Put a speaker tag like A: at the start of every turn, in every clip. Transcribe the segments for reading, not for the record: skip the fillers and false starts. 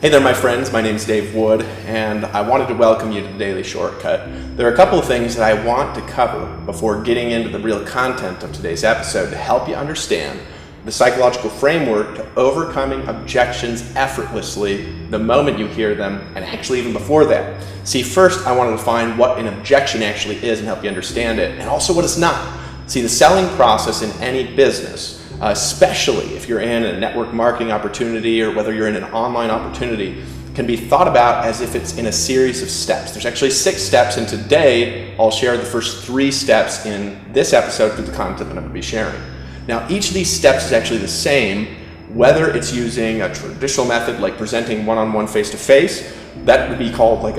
A: Hey there, my friends. My name is Dave Wood, and I wanted to welcome you to the Daily Shortcut. There are a couple of things that I want to cover before getting into the real content of today's episode to help you understand the psychological framework to overcoming objections effortlessly the moment you hear them, and actually even before that. See, first I wanted to find what an objection actually is and help you understand it, and also what it's not. See, the selling process in any business, especially if you're in a network marketing opportunity or whether you're in an online opportunity, can be thought about as if it's in a series of steps. There's actually 6 steps, and today I'll share the first 3 steps in this episode through the content that I'm going to be sharing. Now, each of these steps is actually the same, whether it's using a traditional method like presenting one-on-one face-to-face, that would be called like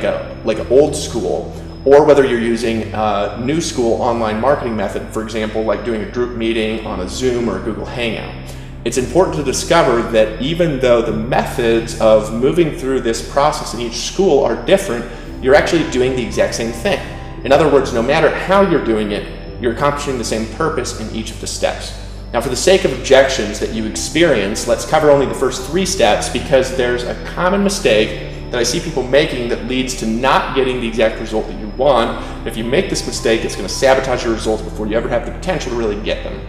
A: a old school, or whether you're using a new school online marketing method, for example, like doing a group meeting on a Zoom or a Google Hangout. It's important to discover that even though the methods of moving through this process in each school are different, you're actually doing the exact same thing. In other words, no matter how you're doing it, you're accomplishing the same purpose in each of the steps. Now, for the sake of objections that you experience, let's cover only the first 3 steps, because there's a common mistake that I see people making that leads to not getting the exact result that you want. If you make this mistake, it's going to sabotage your results before you ever have the potential to really get them.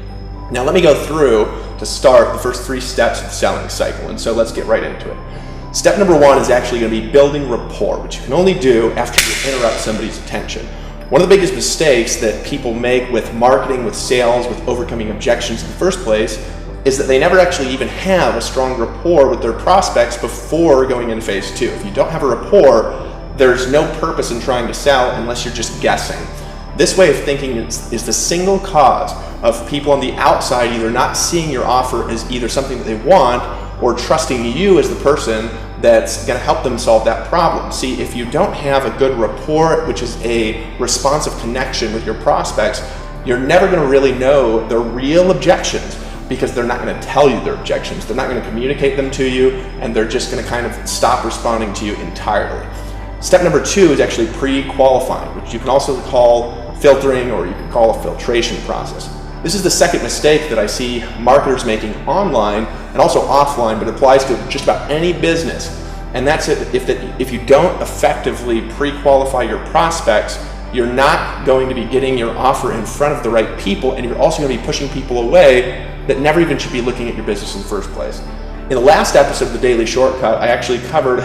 A: Now, let me go through, to start, the first 3 steps of the selling cycle, and so let's get right into it. Step number 1 is actually going to be building rapport, which you can only do after you interrupt somebody's attention. One of the biggest mistakes that people make with marketing, with sales, with overcoming objections in the first place is that they never actually even have a strong rapport with their prospects before going into phase 2. If you don't have a rapport, there's no purpose in trying to sell unless you're just guessing. This way of thinking is the single cause of people on the outside either not seeing your offer as either something that they want or trusting you as the person that's going to help them solve that problem. See, if you don't have a good rapport, which is a responsive connection with your prospects, you're never going to really know the real objections, because they're not going to tell you their objections. They're not going to communicate them to you, and they're just going to kind of stop responding to you entirely. Step number 2 is actually pre-qualifying, which you can also call filtering, or you can call a filtration process. This is the second mistake that I see marketers making online and also offline, but it applies to just about any business. And that's it. If you don't effectively pre-qualify your prospects, you're not going to be getting your offer in front of the right people, and you're also going to be pushing people away that never even should be looking at your business in the first place. In the last episode of the Daily Shortcut, I actually covered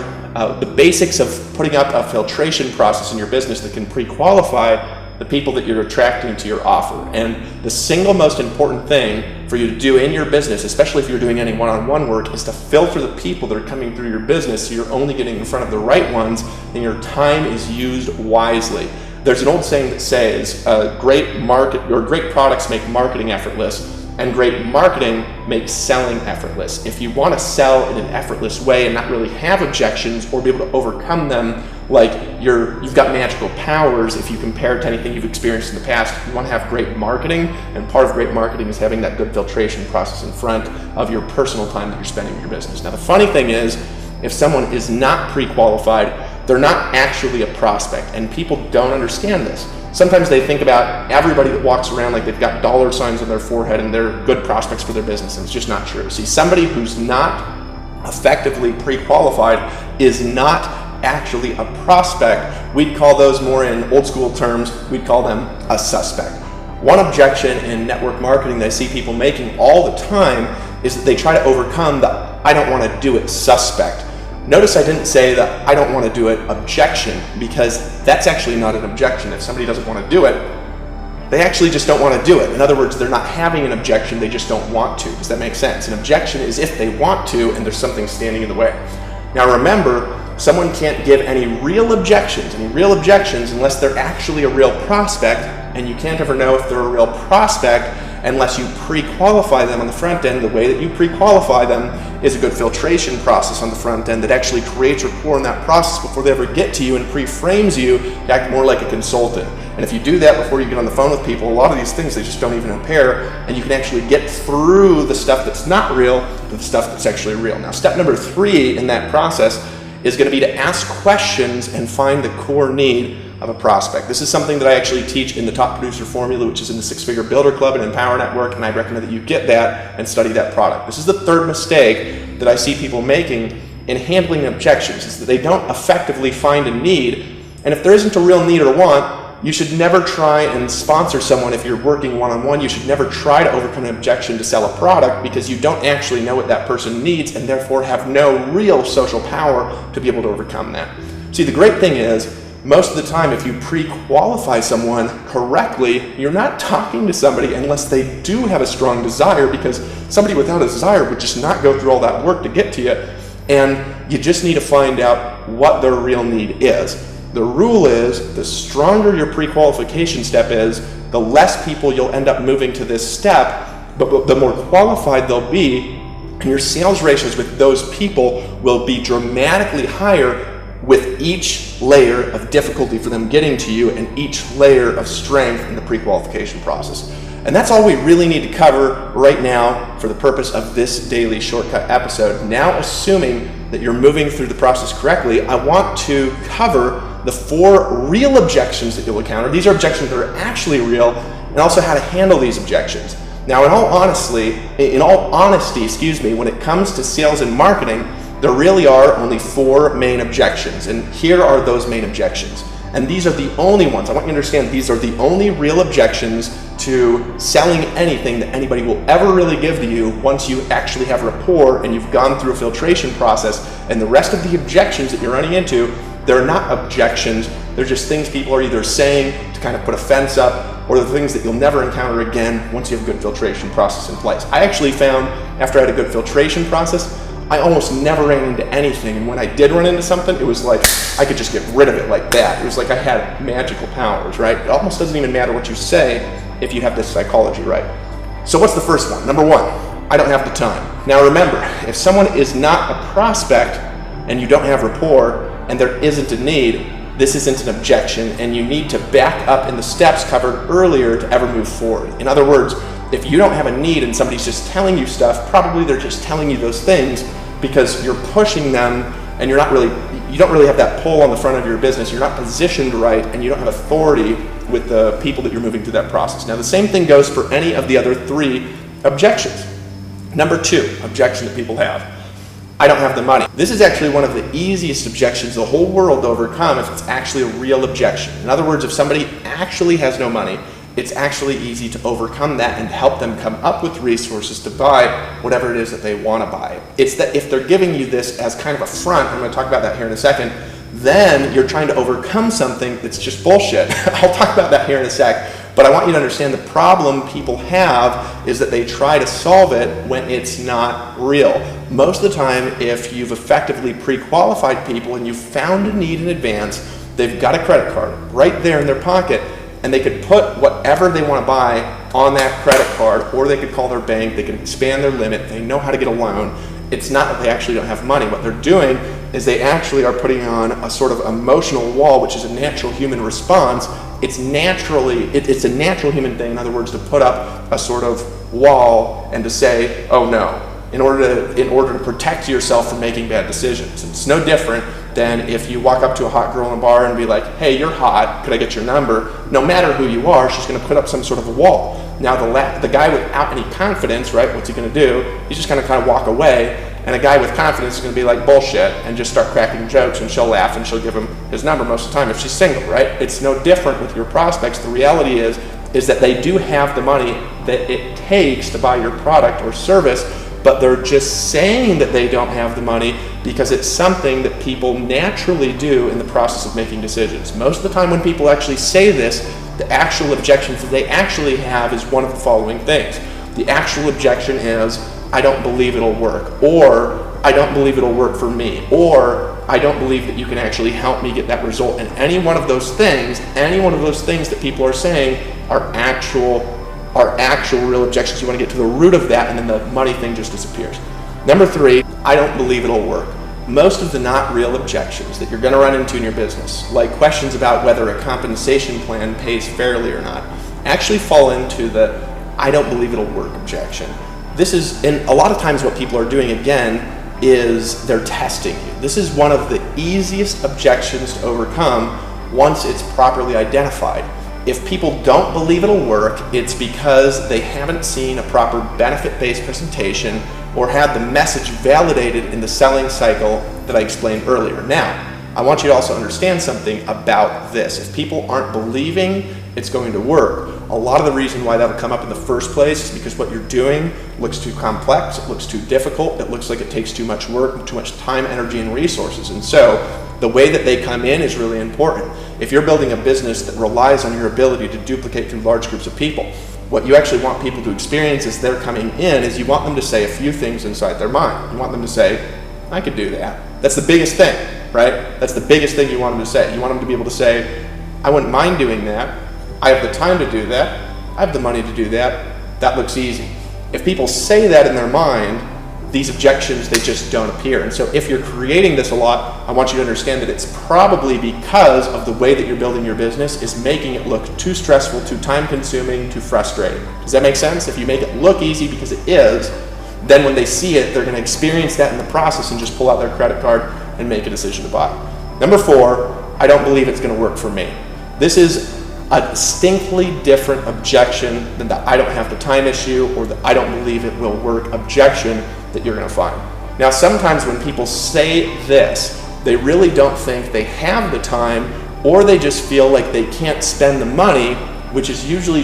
A: the basics of putting up a filtration process in your business that can pre-qualify the people that you're attracting to your offer. And the single most important thing for you to do in your business, especially if you're doing any one-on-one work, is to filter the people that are coming through your business so you're only getting in front of the right ones and your time is used wisely. There's an old saying that says, great products make marketing effortless, and great marketing makes selling effortless. If you want to sell in an effortless way and not really have objections or be able to overcome them like you've got magical powers, if you compare it to anything you've experienced in the past, you want to have great marketing, and part of great marketing is having that good filtration process in front of your personal time that you're spending in your business. Now, the funny thing is, if someone is not pre-qualified, they're not actually a prospect, and people don't understand this. Sometimes they think about everybody that walks around like they've got dollar signs on their forehead and they're good prospects for their business, and it's just not true. See, somebody who's not effectively pre-qualified is not actually a prospect. We'd call those, more in old school terms, we'd call them a suspect. One objection in network marketing that I see people making all the time is that they try to overcome the "I don't want to do it" suspect. Notice I didn't say that "I don't want to do it" objection, because that's actually not an objection. If somebody doesn't want to do it, they actually just don't want to do it. In other words, they're not having an objection, they just don't want to. Does that make sense? An objection is if they want to and there's something standing in the way. Now remember, someone can't give any real objections unless they're actually a real prospect, and you can't ever know if they're a real prospect unless you pre-qualify them on the front end. The way that you pre-qualify them is a good filtration process on the front end that actually creates rapport in that process before they ever get to you and pre-frames you to act more like a consultant. And if you do that before you get on the phone with people, a lot of these things, they just don't even appear, and you can actually get through the stuff that's not real to the stuff that's actually real. Now, step number 3 in that process is going to be to ask questions and find the core need of a prospect. This is something that I actually teach in the Top Producer Formula, which is in the 6-Figure Builder Club and Empower Network, and I recommend that you get that and study that product. This is the third mistake that I see people making in handling objections is that they don't effectively find a need. And if there isn't a real need or want, you should never try and sponsor someone if you're working one-on-one. You should never try to overcome an objection to sell a product because you don't actually know what that person needs and therefore have no real social power to be able to overcome that. See, the great thing is, most of the time, if you pre-qualify someone correctly, you're not talking to somebody unless they do have a strong desire, because somebody without a desire would just not go through all that work to get to you. And you just need to find out what their real need is. The rule is, the stronger your pre-qualification step is, the less people you'll end up moving to this step, but the more qualified they'll be, and your sales ratios with those people will be dramatically higher with each layer of difficulty for them getting to you and each layer of strength in the pre-qualification process. And that's all we really need to cover right now for the purpose of this daily shortcut episode. Now, assuming that you're moving through the process correctly, I want to cover the 4 real objections that you'll encounter. These are objections that are actually real, and also how to handle these objections. Now, in all honesty, when it comes to sales and marketing, there really are only 4 main objections, and here are those main objections. And these are the only ones. I want you to understand these are the only real objections to selling anything that anybody will ever really give to you once you actually have rapport and you've gone through a filtration process. And the rest of the objections that you're running into, they're not objections. They're just things people are either saying to kind of put a fence up, or the things that you'll never encounter again once you have a good filtration process in place. I actually found, after I had a good filtration process, I almost never ran into anything, and when I did run into something, it was like I could just get rid of it like that. It was like I had magical powers, right? It almost doesn't even matter what you say if you have this psychology right. So what's the first one? Number 1, I don't have the time. Now remember, if someone is not a prospect and you don't have rapport and there isn't a need, this isn't an objection, and you need to back up in the steps covered earlier to ever move forward. In other words, if you don't have a need and somebody's just telling you stuff, probably they're just telling you those things because you're pushing them and you don't really have that pull on the front of your business. You're not positioned right, and you don't have authority with the people that you're moving through that process. Now, the same thing goes for any of the other 3 objections. Number 2 objection that people have: I don't have the money. This is actually one of the easiest objections in the whole world to overcome if it's actually a real objection. In other words, if somebody actually has no money, it's actually easy to overcome that and help them come up with resources to buy whatever it is that they want to buy. It's that if they're giving you this as kind of a front, I'm going to talk about that here in a second, then you're trying to overcome something that's just bullshit. I'll talk about that here in a sec, but I want you to understand the problem people have is that they try to solve it when it's not real. Most of the time, if you've effectively pre-qualified people and you've found a need in advance, they've got a credit card right there in their pocket, and they could put whatever they want to buy on that credit card, or they could call their bank, they can expand their limit, they know how to get a loan. It's not that they actually don't have money. What they're doing is they actually are putting on a sort of emotional wall, which is a natural human response. It's a natural human thing, in other words, to put up a sort of wall and to say, oh no, in order to protect yourself from making bad decisions. It's no different than if you walk up to a hot girl in a bar and be like, hey, you're hot, could I get your number? No matter who you are, she's going to put up some sort of a wall. Now the guy without any confidence, right, what's he going to do? He's just going to kind of walk away, and a guy with confidence is going to be like, bullshit, and just start cracking jokes, and she'll laugh and she'll give him his number most of the time if she's single, right? It's no different with your prospects. The reality is that they do have the money that it takes to buy your product or service, but they're just saying that they don't have the money because it's something that people naturally do in the process of making decisions. Most of the time when people actually say this, the actual objections that they actually have is one of the following things. The actual objection is, I don't believe it'll work, or I don't believe it'll work for me, or I don't believe that you can actually help me get that result. And any one of those things that people are saying are actual real objections. You want to get to the root of that, and then the money thing just disappears. Number 3, I don't believe it'll work. Most of the not real objections that you're going to run into in your business, like questions about whether a compensation plan pays fairly or not, actually fall into the I don't believe it'll work objection. This is, and a lot of times what people are doing again is they're testing you. This is one of the easiest objections to overcome once it's properly identified. If people don't believe it'll work, it's because they haven't seen a proper benefit-based presentation or had the message validated in the selling cycle that I explained earlier. Now, I want you to also understand something about this. If people aren't believing it's going to work, a lot of the reason why that'll come up in the first place is because what you're doing looks too complex, it looks too difficult, it looks like it takes too much work, too much time, energy, and resources. And so the way that they come in is really important. If you're building a business that relies on your ability to duplicate through large groups of people, what you actually want people to experience as they're coming in is you want them to say a few things inside their mind. You want them to say, I could do that. That's the biggest thing, right? That's the biggest thing you want them to say. You want them to be able to say, I wouldn't mind doing that. I have the time to do that. I have the money to do that. That looks easy. If people say that in their mind, these objections, they just don't appear. And so if you're creating this a lot, I want you to understand that it's probably because of the way that you're building your business is making it look too stressful, too time consuming, too frustrating. Does that make sense? If you make it look easy because it is, then when they see it, they're going to experience that in the process and just pull out their credit card and make a decision to buy. Number 4, I don't believe it's going to work for me. This is a distinctly different objection than the I don't have the time issue or the I don't believe it will work objection that you're going to find. Now, sometimes when people say this, they really don't think they have the time, or they just feel like they can't spend the money, which is usually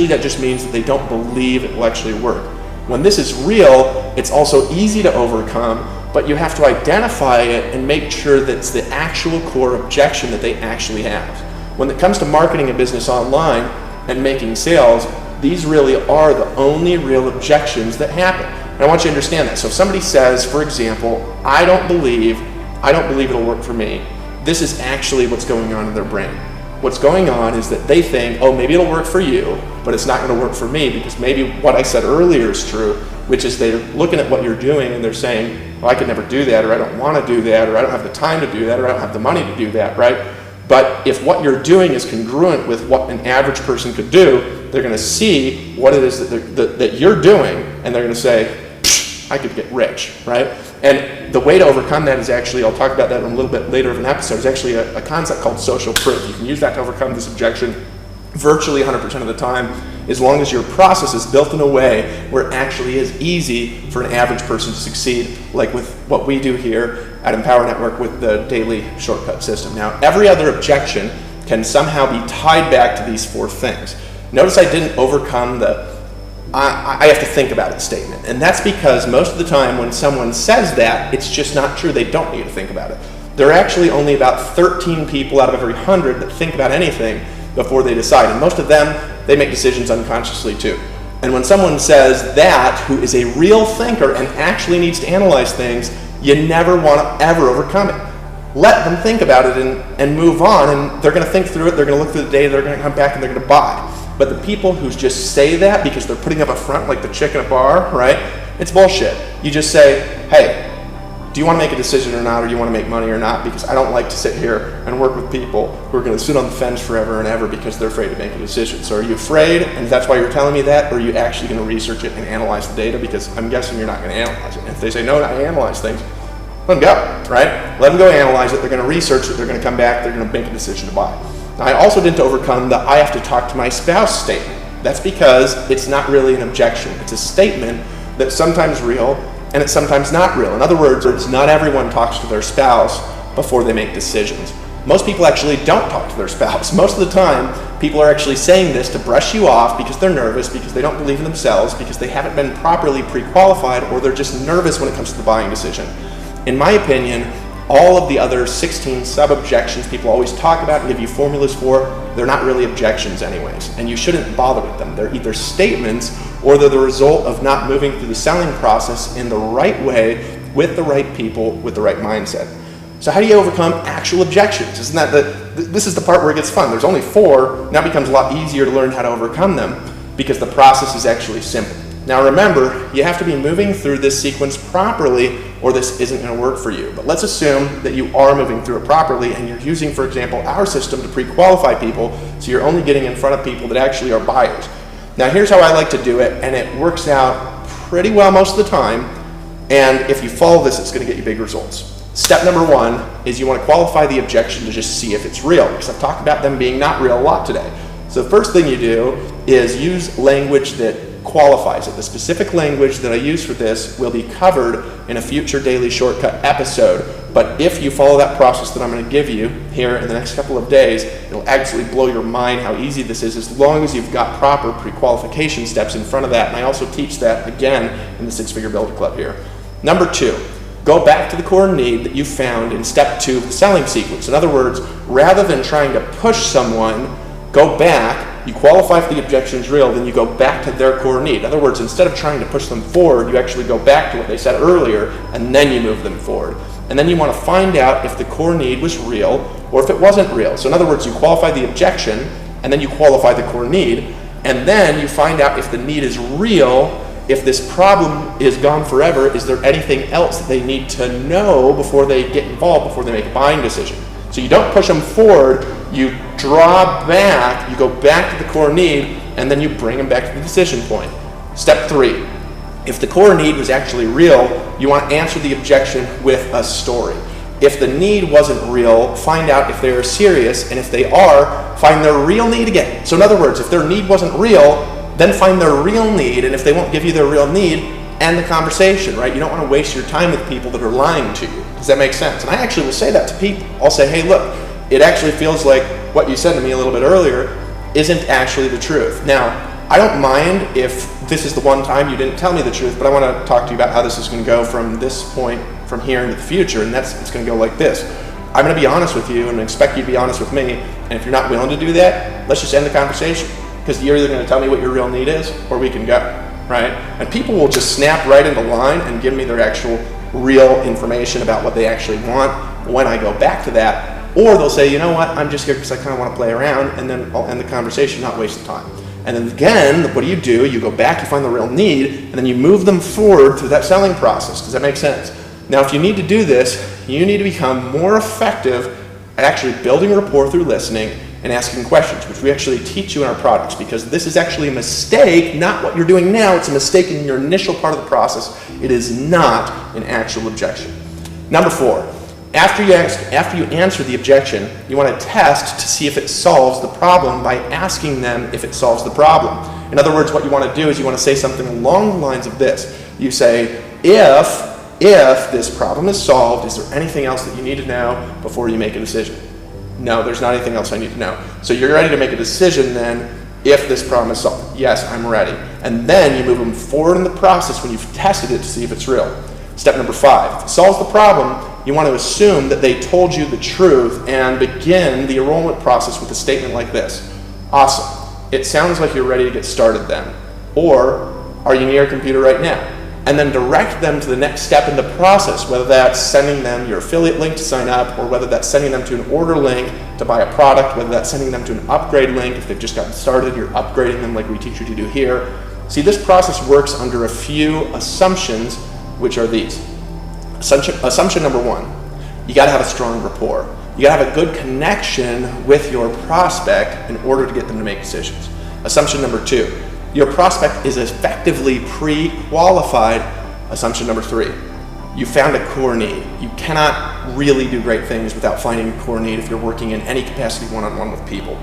A: that just means that they don't believe it will actually work. When this is real, it's also easy to overcome, but you have to identify it and make sure that it's the actual core objection that they actually have. When it comes to marketing a business online and making sales, these really are the only real objections that happen. And I want you to understand that. So if somebody says, for example, I don't believe it'll work for me, this is actually what's going on in their brain. What's going on is that they think, oh, maybe it'll work for you, but it's not going to work for me because maybe what I said earlier is true, which is they're looking at what you're doing and they're saying, well, I could never do that, or I don't want to do that, or I don't have the time to do that, or I don't have the money to do that, right? But if what you're doing is congruent with what an average person could do, they're going to see what it is that you're doing, and they're going to say, I could get rich, right? And the way to overcome that is actually, I'll talk about that in a little bit later of an episode, is actually a concept called social proof. You can use that to overcome this objection virtually 100% of the time, as long as your process is built in a way where it actually is easy for an average person to succeed, like with what we do here at Empower Network with the daily shortcut system. Now, every other objection can somehow be tied back to these 4 things. Notice I didn't overcome the I have to think about it statement. And that's because most of the time when someone says that, it's just not true. They don't need to think about it. There are actually only about 13 people out of every 100 that think about anything before they decide. And most of them, they make decisions unconsciously too. And when someone says that, who is a real thinker and actually needs to analyze things, you never want to ever overcome it. Let them think about it and move on, and they're going to think through it, they're going to look through the data, they're going to come back and they're going to buy. But the people who just say that because they're putting up a front like the chick in a bar, right? It's bullshit. You just say, hey, do you want to make a decision or not, or do you want to make money or not? Because I don't like to sit here and work with people who are going to sit on the fence forever and ever because they're afraid to make a decision. So are you afraid, and that's why you're telling me that, or are you actually going to research it and analyze the data? Because I'm guessing you're not going to analyze it. And if they say, no, I analyze things, let them go, right? Let them go analyze it. They're going to research it. They're going to come back. They're going to make a decision to buy. Now, I also didn't overcome the I have to talk to my spouse statement. That's because it's not really an objection. It's a statement that's sometimes real and it's sometimes not real. In other words, not everyone talks to their spouse before they make decisions. Most people actually don't talk to their spouse. Most of the time, people are actually saying this to brush you off because they're nervous, because they don't believe in themselves, because they haven't been properly pre-qualified, or they're just nervous when it comes to the buying decision. In my opinion, all of the other 16 sub-objections people always talk about and give you formulas for, they're not really objections anyways, and you shouldn't bother with them. They're either statements or they're the result of not moving through the selling process in the right way, with the right people, with the right mindset. So how do you overcome actual objections? Isn't that this is the part where it gets fun. There's only 4, now it becomes a lot easier to learn how to overcome them because the process is actually simple. Now remember, you have to be moving through this sequence properly or this isn't going to work for you. But let's assume that you are moving through it properly and you're using, for example, our system to pre-qualify people, so you're only getting in front of people that actually are buyers. Now here's how I like to do it, and it works out pretty well most of the time, and if you follow this, it's going to get you big results. Step number 1 is you want to qualify the objection to just see if it's real, because I've talked about them being not real a lot today. So the first thing you do is use language that qualifies it. The specific language that I use for this will be covered in a future Daily Shortcut episode, but if you follow that process that I'm going to give you here in the next couple of days, it'll absolutely blow your mind how easy this is, as long as you've got proper pre-qualification steps in front of that. And I also teach that again in the 6-Figure Builder Club here. Number 2, go back to the core need that you found in step 2 of the selling sequence. In other words, rather than trying to push someone, go back, you qualify if the objection is real, then you go back to their core need. In other words, instead of trying to push them forward, you actually go back to what they said earlier, and then you move them forward. And then you want to find out if the core need was real or if it wasn't real. So in other words, you qualify the objection, and then you qualify the core need, and then you find out if the need is real. If this problem is gone forever, is there anything else that they need to know before they get involved, before they make a buying decision? So you don't push them forward, you draw back, you go back to the core need, and then you bring them back to the decision point. Step 3, if the core need was actually real, you want to answer the objection with a story. If the need wasn't real, find out if they are serious, and if they are, find their real need again. So in other words, if their need wasn't real, then find their real need, and if they won't give you their real need, end the conversation, right? You don't want to waste your time with people that are lying to you. Does that make sense? And I actually will say that to people. I'll say, hey, look, it actually feels like what you said to me a little bit earlier isn't actually the truth. Now, I don't mind if this is the one time you didn't tell me the truth, but I want to talk to you about how this is going to go from this point, from here into the future, and it's going to go like this. I'm going to be honest with you and expect you to be honest with me, and if you're not willing to do that, let's just end the conversation. Because you're either going to tell me what your real need is, or we can go, right? And people will just snap right into line and give me their actual real information about what they actually want when I go back to that. Or they'll say, you know what, I'm just here because I kind of want to play around, and then I'll end the conversation, not waste the time. And then again, what do? You go back, you find the real need, and then you move them forward through that selling process. Does that make sense? Now, if you need to do this, you need to become more effective at actually building rapport through listening and asking questions, which we actually teach you in our products, because this is actually a mistake, not what you're doing now. It's a mistake in your initial part of the process. It is not an actual objection. Number 4, after you answer the objection, you want to test to see if it solves the problem by asking them if it solves the problem. In other words, what you want to do is you want to say something along the lines of this. You say, if this problem is solved, is there anything else that you need to know before you make a decision? No, there's not anything else I need to know. So you're ready to make a decision then if this problem is solved. Yes, I'm ready. And then you move them forward in the process when you've tested it to see if it's real. Step number 5, if it solves the problem, you want to assume that they told you the truth and begin the enrollment process with a statement like this. Awesome. It sounds like you're ready to get started then. Or, are you near your computer right now? And then direct them to the next step in the process, whether that's sending them your affiliate link to sign up, or whether that's sending them to an order link to buy a product, whether that's sending them to an upgrade link. If they've just gotten started, you're upgrading them like we teach you to do here. See, this process works under a few assumptions, which are these. Assumption number 1, you got to have a strong rapport. You got to have a good connection with your prospect in order to get them to make decisions. Assumption number 2, your prospect is effectively pre-qualified. Assumption number 3, you found a core need. You cannot really do great things without finding a core need if you're working in any capacity one-on-one with people.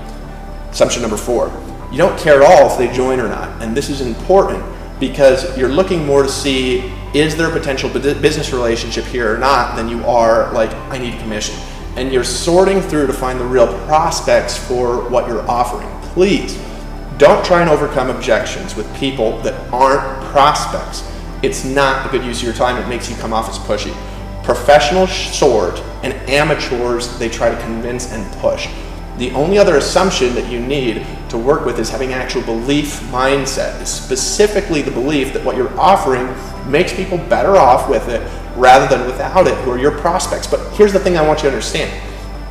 A: Assumption number 4, you don't care at all if they join or not. And this is important because you're looking more to see, is there a potential business relationship here or not, than you are like, I need commission. And you're sorting through to find the real prospects for what you're offering. Please, don't try and overcome objections with people that aren't prospects. It's not a good use of your time. It makes you come off as pushy. Professionals sort, and amateurs, they try to convince and push. The only other assumption that you need to work with is having an actual belief mindset. It's specifically the belief that what you're offering makes people better off with it rather than without it, who are your prospects. But here's the thing I want you to understand.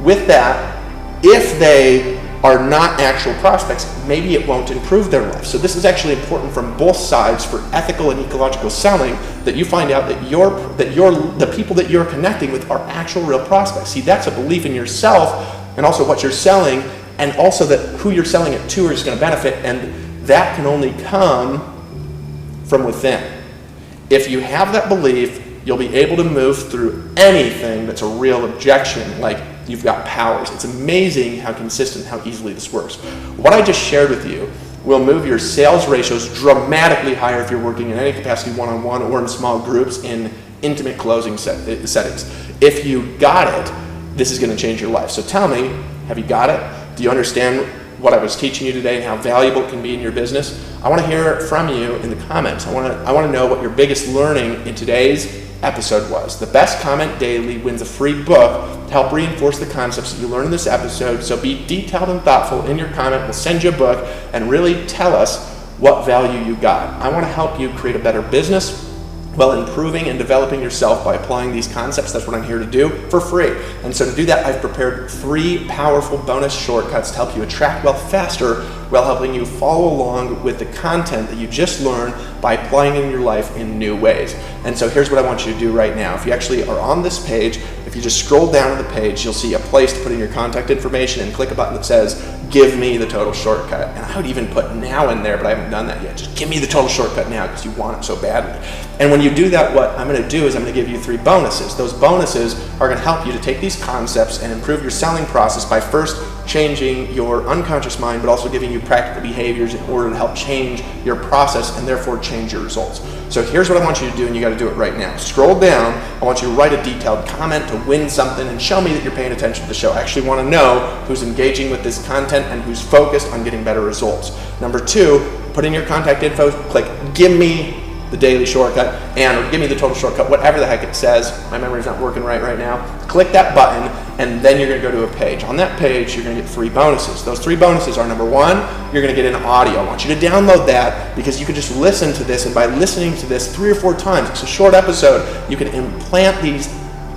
A: With that, if they are not actual prospects, maybe it won't improve their life. So this is actually important from both sides for ethical and ecological selling, that you find out that the people that you're connecting with are actual real prospects. See, that's a belief in yourself and also what you're selling, and also that who you're selling it to is going to benefit, and that can only come from within. If you have that belief, you'll be able to move through anything that's a real objection, like you've got powers. It's amazing how consistent, how easily this works. What I just shared with you will move your sales ratios dramatically higher if you're working in any capacity one-on-one or in small groups in intimate closing settings. If you got it, this is going to change your life. So tell me, have you got it? Do you understand what I was teaching you today and how valuable it can be in your business? I want to hear from you in the comments. I want to know what your biggest learning in today's episode was. The best comment daily wins a free book to help reinforce the concepts that you learned in this episode. So be detailed and thoughtful in your comment. We'll send you a book and really tell us what value you got. I want to help you create a better business while improving and developing yourself by applying these concepts. That's what I'm here to do for free. And so to do that, I've prepared 3 powerful bonus shortcuts to help you attract wealth faster while helping you follow along with the content that you just learned by applying it in your life in new ways. And so here's what I want you to do right now. If you actually are on this page, if you just scroll down to the page, you'll see a place to put in your contact information and click a button that says, give me the total shortcut. And I would even put now in there, but I haven't done that yet. Just give me the total shortcut now because you want it so badly. And when you do that, what I'm going to do is I'm going to give you 3 bonuses. Those bonuses are going to help you to take these concepts and improve your selling process by first changing your unconscious mind, but also giving you practical behaviors in order to help change your process and therefore change your results. So here's what I want you to do, and you got to do it right now. Scroll down. I want you to write a detailed comment to win something and show me that you're paying attention to the show. I actually want to know who's engaging with this content and who's focused on getting better results. Number 2, put in your contact info, click give me the daily shortcut, or give me the total shortcut, whatever the heck it says. My memory's not working right now. Click that button, and then you're going to go to a page. On that page, you're going to get 3 bonuses. Those 3 bonuses are, number 1, you're going to get an audio. I want you to download that because you can just listen to this, and by listening to this 3 or 4 times, it's a short episode, you can implant these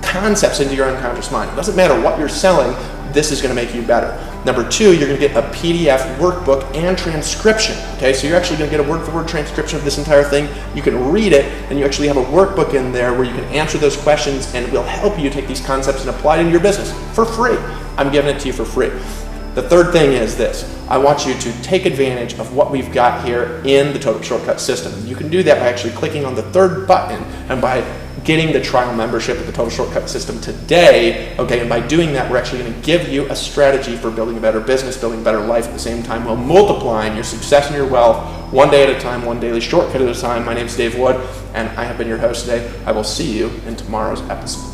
A: concepts into your unconscious mind. It doesn't matter what you're selling, this is going to make you better. Number 2, you're going to get a PDF workbook and transcription. Okay, so you're actually going to get a word-for-word transcription of this entire thing. You can read it, and you actually have a workbook in there where you can answer those questions, and it will help you take these concepts and apply it in your business for free. I'm giving it to you for free. The third thing is this. I want you to take advantage of what we've got here in the Total Shortcut system. You can do that by actually clicking on the 3rd button and by getting the trial membership of the Total Shortcut system today. Okay, and by doing that, we're actually going to give you a strategy for building a better business, building a better life at the same time, while multiplying your success and your wealth one day at a time, one daily shortcut at a time. My name is Dave Wood, and I have been your host today. I will see you in tomorrow's episode.